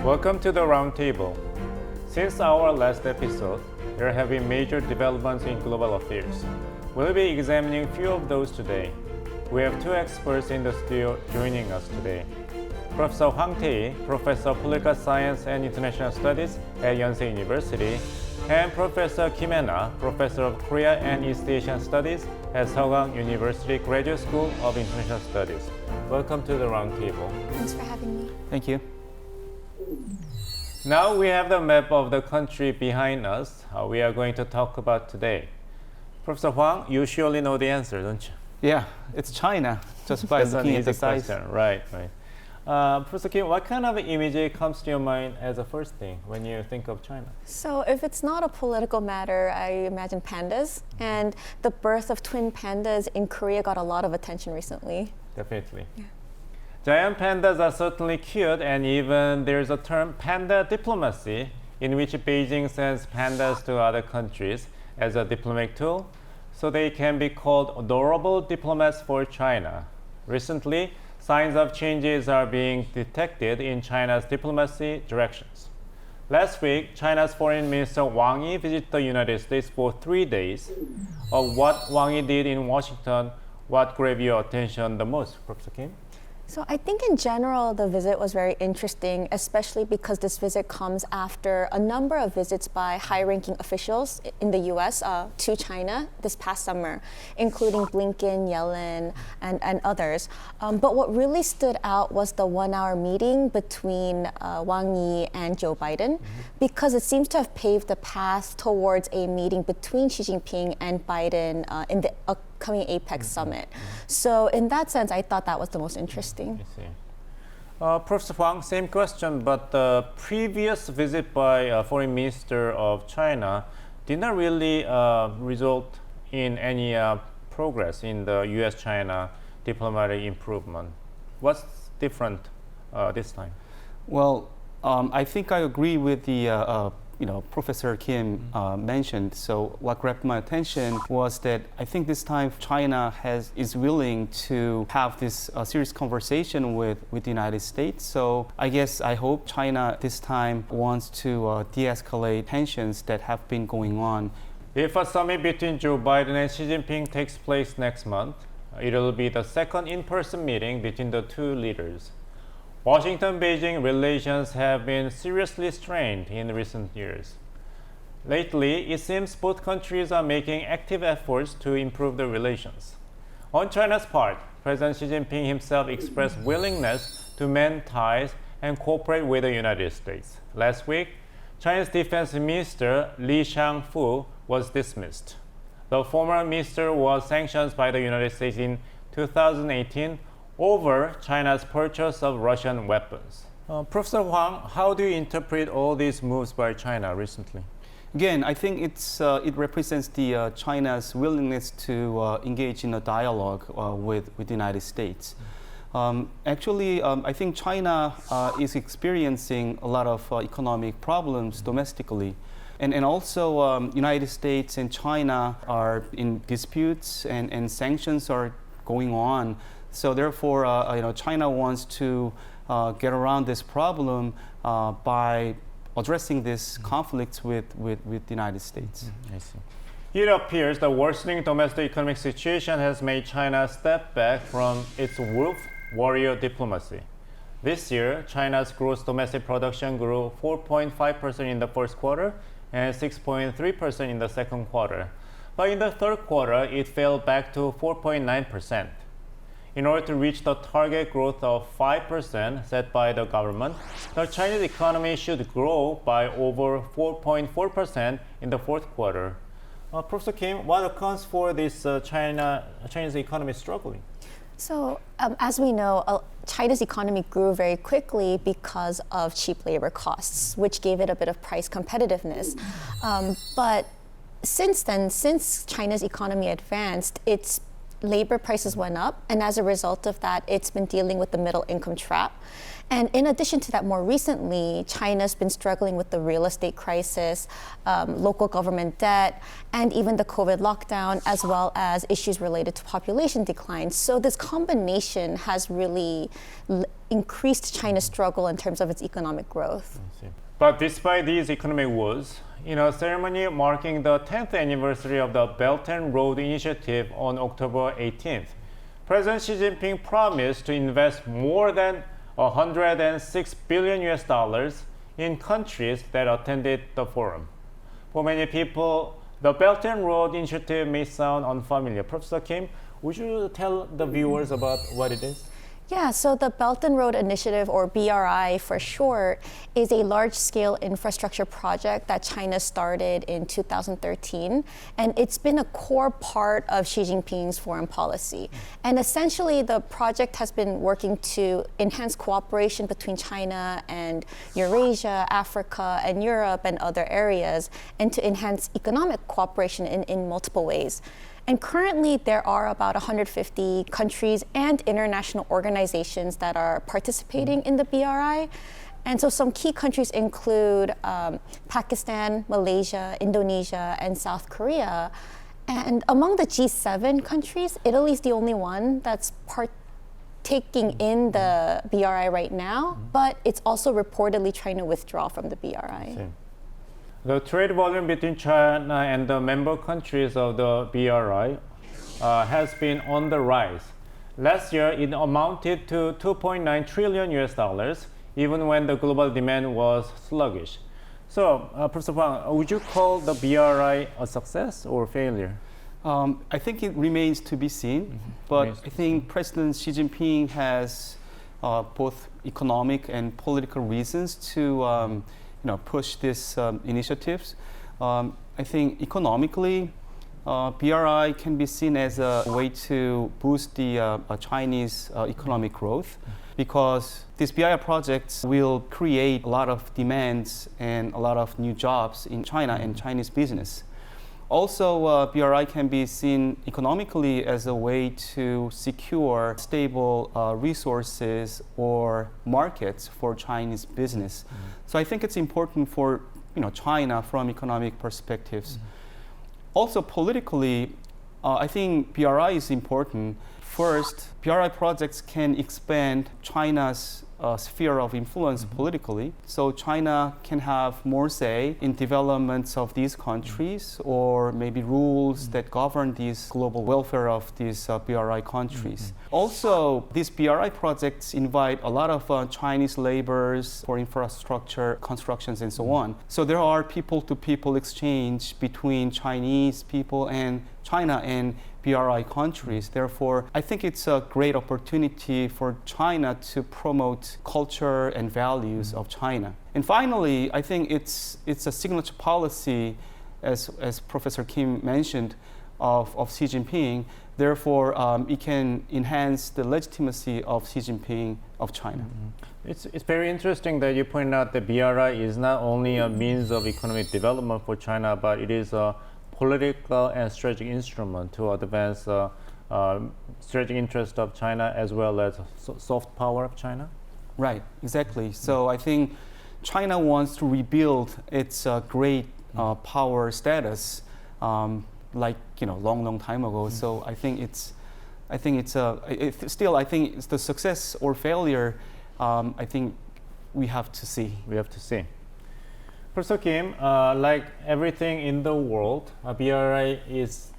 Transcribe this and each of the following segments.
Welcome to the Roundtable. Since our last episode, there have been major developments in global affairs. We'll be examining a few of those today. We have two experts in the studio joining us today. Professor HWangtaehee, Professor of Political Science and International Studies at U.S.A. University, and Professor Kim Ha, Professor of Korea and East Asian Studies at Seogang University Graduate School of International Studies. Welcome to the Roundtable. Thanks for having me. Thank you. Now we have the map of the country behind us. We are going to talk about today. Professor Huang, you surely know the answer, don't you? Yeah, it's China, just by looking at the size. Question. Right. Professor Kim, what kind of image comes to your mind as the first thing when you think of China? So if it's not a political matter, I imagine pandas. And the birth of twin pandas in Korea got a lot of attention recently. Definitely. Yeah. Giant pandas are certainly cute, and even there's a term panda diplomacy, in which Beijing sends pandas to other countries as a diplomatic tool, so they can be called adorable diplomats for China. Recently, signs of changes are being detected in China's diplomacy directions. Last week, China's Foreign Minister Wang Yi visited the United States for 3 days. Of what Wang Yi did in Washington, what grabbed your attention the most, Professor Kim? So I think in general, the visit was very interesting, especially because this visit comes after a number of visits by high-ranking officials in the U.S. To China this past summer, including Blinken, Yellen, and others. But what really stood out was the one-hour meeting between Wang Yi and Joe Biden, because it seems to have paved the path towards a meeting between Xi Jinping and Biden in the upcoming APEC summit. So in that sense, I thought that was the most interesting. I see. Professor Huang, same question, but the previous visit by Foreign Minister of China did not really result in any progress in the U.S.-China diplomatic improvement. What's different this time? Well, I think I agree with the Professor Kim mentioned. So what grabbed my attention was that I think this time China is willing to have this serious conversation with the United States. So I hope China this time wants to de-escalate tensions that have been going on. If a summit between Joe Biden and Xi Jinping takes place next month, it will be the second in-person meeting between the two leaders. Washington-Beijing relations have been seriously strained in recent years. Lately, it seems both countries are making active efforts to improve the relations. On China's part, President Xi Jinping himself expressed willingness to mend ties and cooperate with the United States. Last week, China's Defense Minister Li Shangfu was dismissed. The former minister was sanctioned by the United States in 2018 over China's purchase of Russian weapons. Professor Huang, how do you interpret all these moves by China recently? Again, I think it represents the China's willingness to engage in a dialogue with the United States. Actually, I think China is experiencing a lot of economic problems domestically. And also, United States and China are in disputes and sanctions are going on. So therefore, China wants to get around this problem by addressing this conflicts with the United States. I see. It appears the worsening domestic economic situation has made China step back from its wolf warrior diplomacy. This year, China's gross domestic production grew 4.5% in the first quarter and 6.3% in the second quarter. But in the third quarter, it fell back to 4.9%. In order to reach the target growth of 5% set by the government, the Chinese economy should grow by over 4.4% in the fourth quarter. Professor Kim, what accounts for this Chinese economy struggling? So as we know, China's economy grew very quickly because of cheap labor costs, which gave it a bit of price competitiveness. But since then, since China's economy advanced, its labor prices went up, and as a result of that, it's been dealing with the middle income trap. And in addition to that, more recently, China's been struggling with the real estate crisis, local government debt, and even the COVID lockdown, as well as issues related to population decline. So this combination has really increased China's struggle in terms of its economic growth. But despite these economic woes, in a ceremony marking the 10th anniversary of the Belt and Road Initiative on October 18th, President Xi Jinping promised to invest more than 106 billion US dollars in countries that attended the forum. For many people, the Belt and Road Initiative may sound unfamiliar. Professor Kim, would you tell the viewers about what it is? Yeah, so the Belt and Road Initiative, or BRI for short, is a large-scale infrastructure project that China started in 2013, and it's been a core part of Xi Jinping's foreign policy. And essentially, the project has been working to enhance cooperation between China and Eurasia, Africa, and Europe, and other areas, and to enhance economic cooperation in multiple ways. And currently, there are about 150 countries and international organizations that are participating in the BRI. And so some key countries include Pakistan, Malaysia, Indonesia, and South Korea. And among the G7 countries, Italy is the only one that's partaking in the BRI right now, but it's also reportedly trying to withdraw from the BRI. The trade volume between China and the member countries of the BRI has been on the rise. Last year, it amounted to 2.9 trillion US dollars, even when the global demand was sluggish. So, Professor Wang, would you call the BRI a success or failure? I think it remains to be seen, but I think President Xi Jinping has both economic and political reasons to push these initiatives. I think economically, BRI can be seen as a way to boost the Chinese economic growth, because these BRI projects will create a lot of demands and a lot of new jobs in China and Chinese business. Also, BRI can be seen economically as a way to secure stable resources or markets for Chinese business. So I think it's important for China from economic perspectives. Also politically, I think BRI is important. First, BRI projects can expand China's sphere of influence politically. So China can have more say in developments of these countries, or maybe rules that govern these global welfare of these BRI countries. Also, these BRI projects invite a lot of Chinese laborers for infrastructure constructions and so on. So there are people-to-people exchange between Chinese people and China and BRI countries. Therefore, I think it's a great opportunity for China to promote culture and values of China. And finally, I think it's a signature policy, as Professor Kim mentioned, of Xi Jinping. Therefore, it can enhance the legitimacy of Xi Jinping of China. It's very interesting that you point out that BRI is not only a means of economic development for China, but it is a political and strategic instrument to advance strategic interest of China as well as soft power of China? Right, exactly. So I think China wants to rebuild its great power status, long time ago. So I think it's the success or failure. I think we have to see. Professor Kim, like everything in the world, BRI is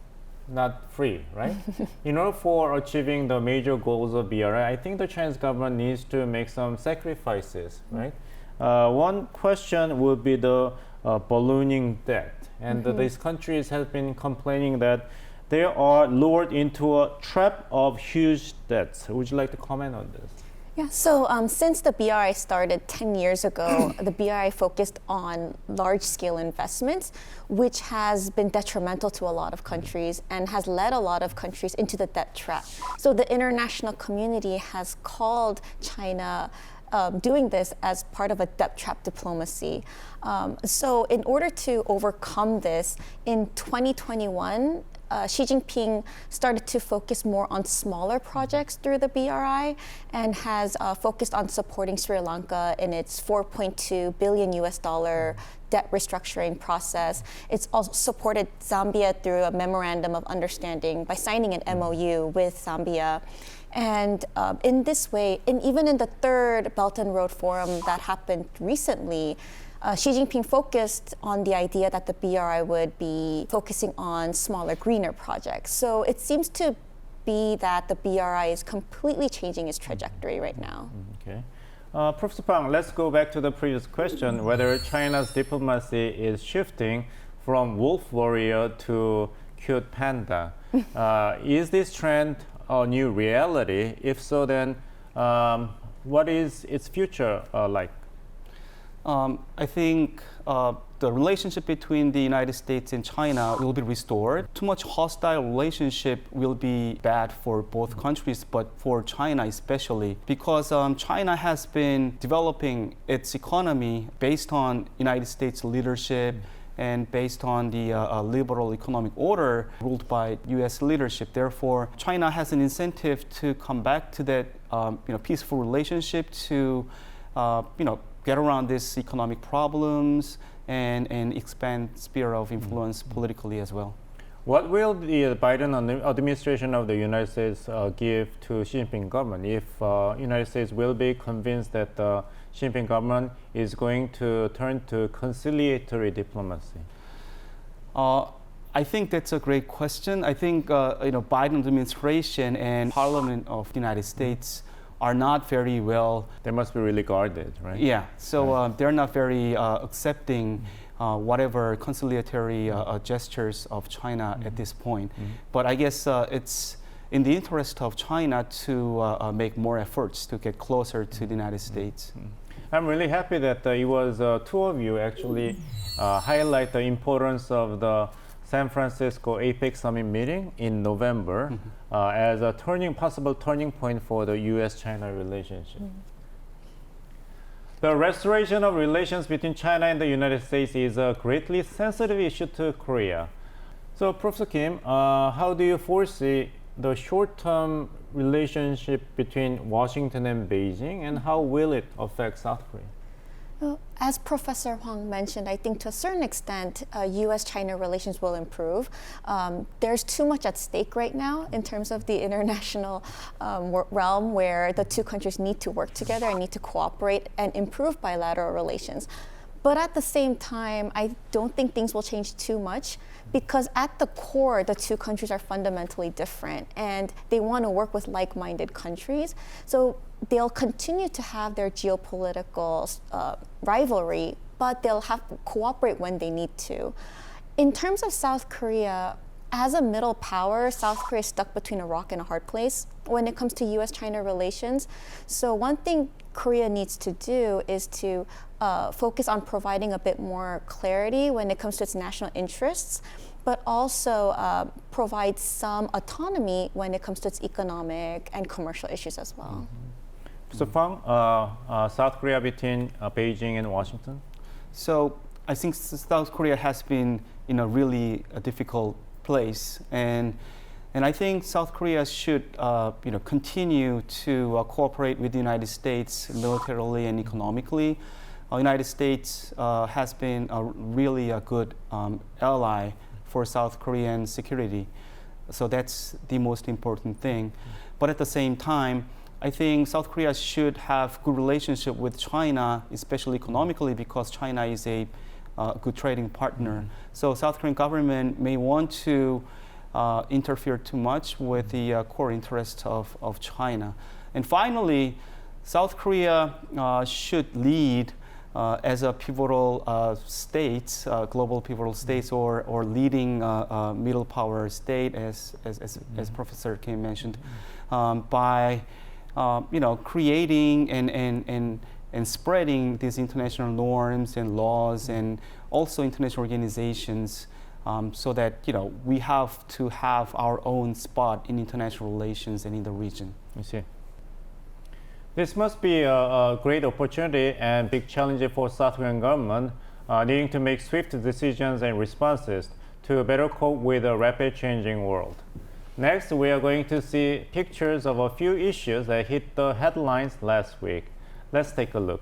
not free, right? In order for achieving the major goals of BRI, I think the Chinese government needs to make some sacrifices, right? One question would be the ballooning debt. And these countries have been complaining that they are lured into a trap of huge debts. Would you like to comment on this? Yeah, so since the BRI started 10 years ago, the BRI focused on large-scale investments, which has been detrimental to a lot of countries and has led a lot of countries into the debt trap. So the international community has called China doing this as part of a debt trap diplomacy. So in order to overcome this, in 2021, Xi Jinping started to focus more on smaller projects through the BRI and has focused on supporting Sri Lanka in its $4.2 billion debt restructuring process. It's also supported Zambia through a memorandum of understanding by signing an MOU with Zambia. And in this way, and even in the third Belt and Road Forum that happened recently, Xi Jinping focused on the idea that the BRI would be focusing on smaller, greener projects. So it seems to be that the BRI is completely changing its trajectory right now. Okay. Professor Pang, let's go back to the previous question, whether China's diplomacy is shifting from wolf warrior to cute panda. Is this trend a new reality? If so, then what is its future like? I think the relationship between the United States and China will be restored. Too much hostile relationship will be bad for both countries, but for China especially, because China has been developing its economy based on United States leadership and based on the liberal economic order ruled by U.S. leadership. Therefore, China has an incentive to come back to that peaceful relationship to get around these economic problems and expand sphere of influence politically as well. What will the Biden administration of the United States give to Xi Jinping government if United States will be convinced that the Xi Jinping government is going to turn to conciliatory diplomacy? I think that's a great question. I think Biden administration and Parliament of the United States are not very well. They must be really guarded, right? Yeah, so they're not very accepting whatever conciliatory gestures of China at this point. But I guess it's in the interest of China to make more efforts to get closer to the United States. I'm really happy that it was two of you actually highlight the importance of the San Francisco APEC summit meeting in November as a possible turning point for the U.S.-China relationship. The restoration of relations between China and the United States is a greatly sensitive issue to Korea. So, Professor Kim, how do you foresee the short-term relationship between Washington and Beijing, and how will it affect South Korea? Well, as Professor Hwang mentioned, I think to a certain extent, U.S.-China relations will improve. There's too much at stake right now in terms of the international realm where the two countries need to work together and need to cooperate and improve bilateral relations. But at the same time, I don't think things will change too much because at the core, the two countries are fundamentally different and they want to work with like-minded countries. So they'll continue to have their geopolitical rivalry, but they'll have to cooperate when they need to. In terms of South Korea, as a middle power, South Korea is stuck between a rock and a hard place when it comes to U.S.-China relations. So one thing Korea needs to do is to focus on providing a bit more clarity when it comes to its national interests, but also provide some autonomy when it comes to its economic and commercial issues as well. So, Fang, South Korea between Beijing and Washington? So I think South Korea has been in a really difficult place, and I think South Korea should continue to cooperate with the United States militarily and economically. United States has been really a good ally for South Korean security, so that's the most important thing. But at the same time, I think South Korea should have good relationship with China, especially economically, because China is a good trading partner. So South Korean government may want to interfere too much with the core interests of China. And finally, South Korea should lead as a pivotal state, global pivotal states, or leading middle power state, as Professor Kim mentioned, by creating and spreading these international norms and laws and also international organizations so that we have to have our own spot in international relations and in the region. I see. This must be a great opportunity and big challenge for South Korean government needing to make swift decisions and responses to better cope with a rapid changing world. Next, we are going to see pictures of a few issues that hit the headlines last week. Let's take a look.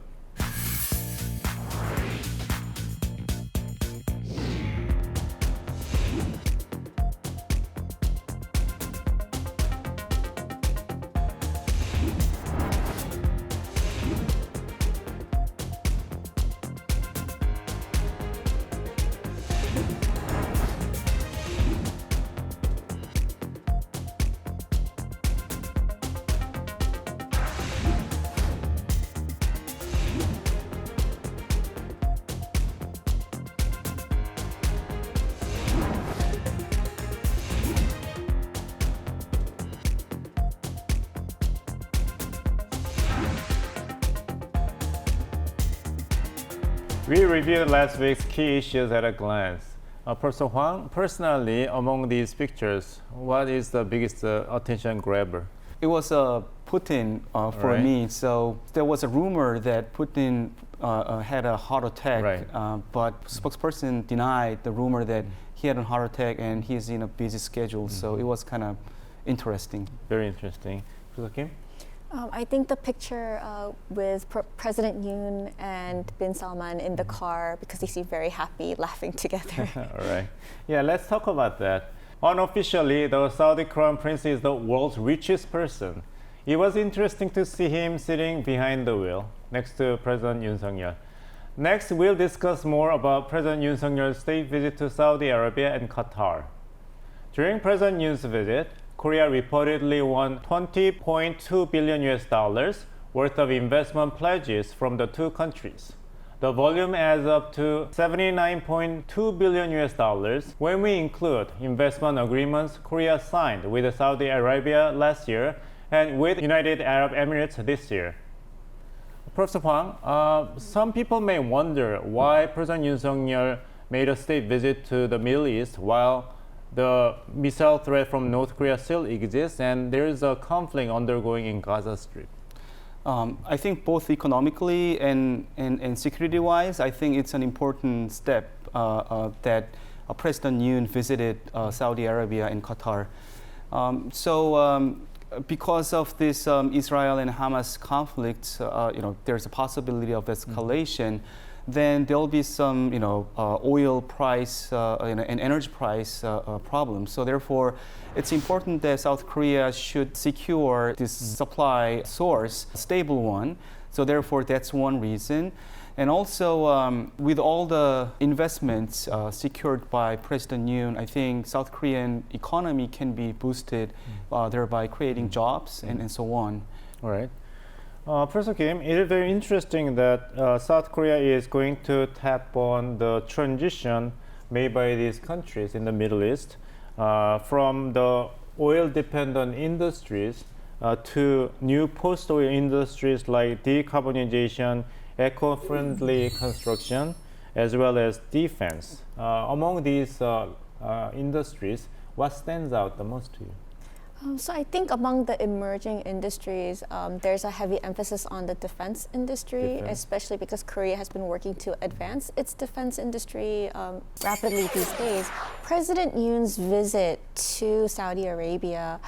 We reviewed last week's key issues at a glance. Professor Hwang, personally, among these pictures, what is the biggest attention grabber? It was Putin for Right. me. So there was a rumor that Putin had a heart attack, Right. but spokesperson denied the rumor that he had a heart attack and he's in a busy schedule. So it was kind of interesting. Very interesting. Professor Kim? I think the picture with President Yoon and Bin Salman in the car, because they seem very happy, laughing together. All right. Yeah, let's talk about that. Unofficially, the Saudi Crown Prince is the world's richest person. It was interesting to see him sitting behind the wheel next to President Yoon Suk Yeol. Next, we'll discuss more about President Yoon Suk Yeol's state visit to Saudi Arabia and Qatar. During President Yoon's visit, Korea reportedly won $20.2 billion worth of investment pledges from the two countries. The volume adds up to $79.2 billion when we include investment agreements Korea signed with Saudi Arabia last year and with United Arab Emirates this year. Professor Hwang, some people may wonder why President Yoon Suk Yeol made a state visit to the Middle East while the missile threat from North Korea still exists and there is a conflict undergoing in Gaza Strip. I think both economically and security-wise, I think it's an important step that President Yoon visited Saudi Arabia and Qatar. Because of this Israel and Hamas conflict, there's a possibility of escalation. Then there'll be some, oil price and energy price problems. So therefore, it's important that South Korea should secure this supply source, a stable one. So therefore, that's one reason. And also, with all the investments secured by President Yoon, I think South Korean economy can be boosted, thereby creating jobs and so on. All right. Professor Kim, it is very interesting that South Korea is going to tap on the transition made by these countries in the Middle East from the oil-dependent industries to new post-oil industries like decarbonization, eco-friendly construction, as well as defense. Among these industries, what stands out the most to you? So I think among the emerging industries, there's a heavy emphasis on the defense industry, especially because Korea has been working to advance its defense industry rapidly these days. President Yoon's visit to Saudi Arabia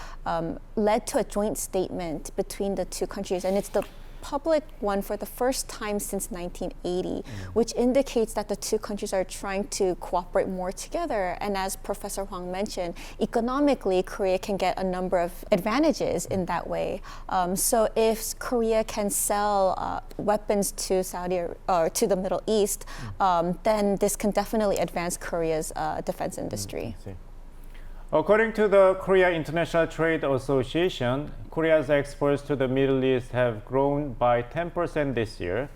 led to a joint statement between the two countries, and it's the public one for the first time since 1980, which indicates that the two countries are trying to cooperate more together. And as Professor Hwang mentioned, economically, Korea can get a number of advantages in that way. So if Korea can sell weapons to to the Middle East, then this can definitely advance Korea's defense industry. According to the Korea International Trade Association, Korea's exports to the Middle East have grown by 10% this year.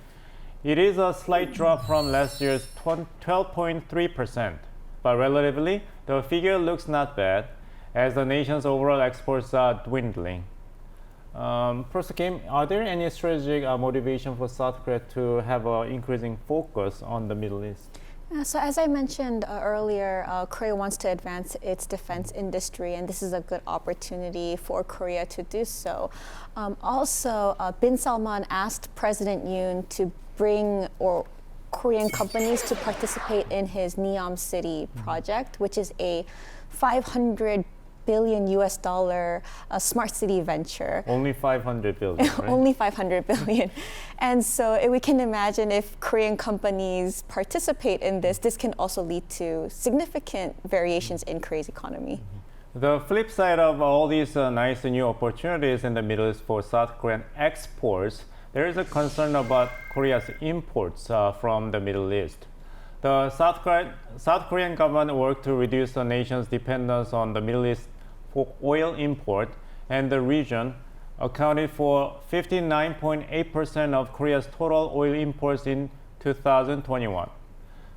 It is a slight drop from last year's 12.3%, but relatively, the figure looks not bad, as the nation's overall exports are dwindling. Professor Kim, are there any strategic motivation for South Korea to have an increasing focus on the Middle East? So as I mentioned earlier, Korea wants to advance its defense industry, and this is a good opportunity for Korea to do so. Also, Bin Salman asked President Yoon to bring or Korean companies to participate in his Neom City project, which is a 500 billion US dollar smart city venture. Only 500 billion, right? Only 500 billion. And so we can imagine if Korean companies participate in this, this can also lead to significant variations in Korea's economy. The flip side of all these nice new opportunities in the Middle East for South Korean exports, there is a concern about Korea's imports from the Middle East. The South Korean government worked to reduce the nation's dependence on the Middle East for oil import, and the region accounted for 59.8% of Korea's total oil imports in 2021.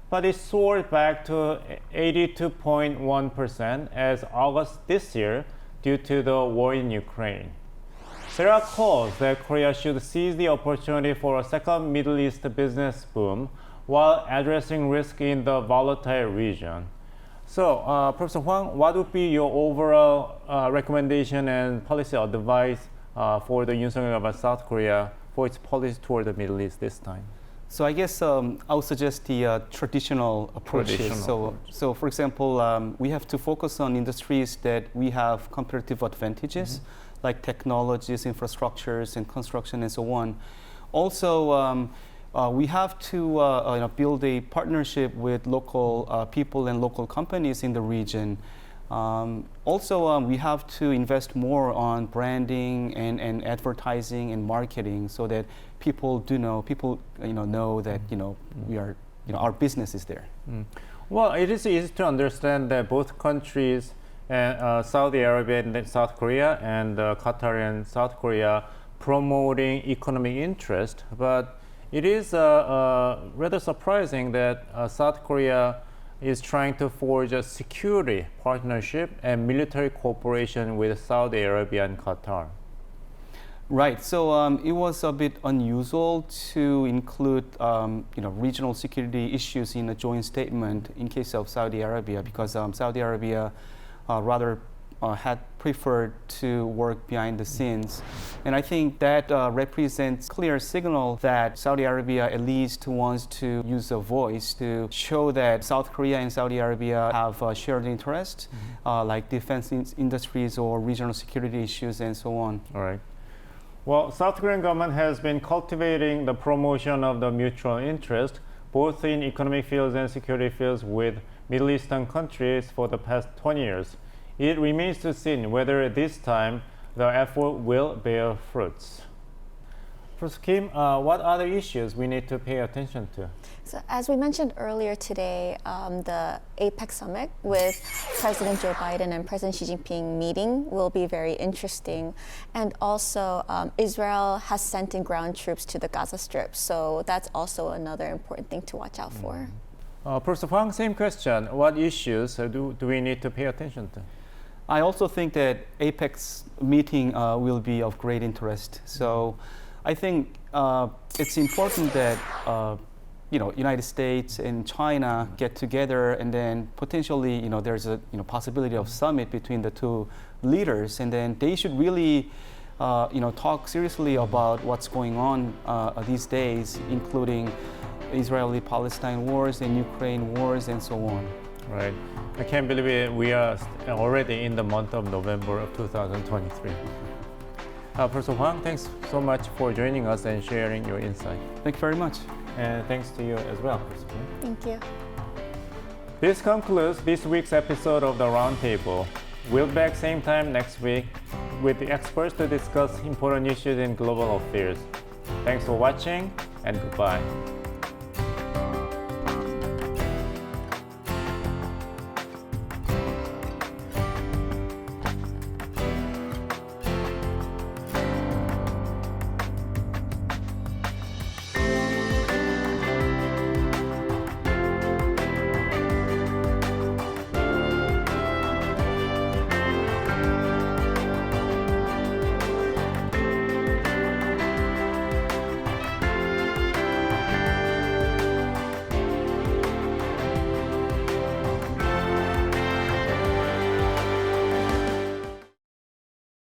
But it soared back to 82.1% as August this year due to the war in Ukraine. There are calls that Korea should seize the opportunity for a second Middle East business boom while addressing risk in the volatile region. So, Professor Hwang, what would be your overall recommendation and policy advice for the Yoon Suk Yeol of South Korea for its policy toward the Middle East this time? So I guess I would suggest the traditional approaches. So for example, we have to focus on industries that we have comparative advantages, like technologies, infrastructures, and construction, and so on. Also, we have to build a partnership with local people and local companies in the region. Also, we have to invest more on branding and advertising and marketing so that people know that we are our business is there. Well, it is easy to understand that both countries, Saudi Arabia and South Korea, and Qatar and South Korea, promoting economic interest, but it is rather surprising that South Korea is trying to forge a security partnership and military cooperation with Saudi Arabia and Qatar. Right. So it was a bit unusual to include regional security issues in a joint statement in case of Saudi Arabia, because Saudi Arabia rather had preferred to work behind the scenes. And I think that represents clear signal that Saudi Arabia at least wants to use a voice to show that South Korea and Saudi Arabia have shared interest, like defense industries or regional security issues and so on. All right. Well, South Korean government has been cultivating the promotion of the mutual interest, both in economic fields and security fields with Middle Eastern countries for the past 20 years. It remains to be seen whether this time the effort will bear fruits. Professor Kim, what other issues we need to pay attention to? So as we mentioned earlier today, the APEC summit with President Joe Biden and President Xi Jinping meeting will be very interesting. And also, Israel has sent in ground troops to the Gaza Strip. So that's also another important thing to watch out for. Professor Hwang, same question. What issues do we need to pay attention to? I also think that APEC's meeting will be of great interest. So I think it's important that United States and China get together, and then potentially there's a possibility of summit between the two leaders, and then they should really talk seriously about what's going on these days, including Israeli-Palestine wars and Ukraine wars and so on. Right. I can't believe it. We are already in the month of November of 2023. Professor Hwang, thanks so much for joining us and sharing your insight. Thank you very much. And thanks to you as well, Professor Kim. Thank you. This concludes this week's episode of the Roundtable. We'll be back same time next week with the experts to discuss important issues in global affairs. Thanks for watching and goodbye.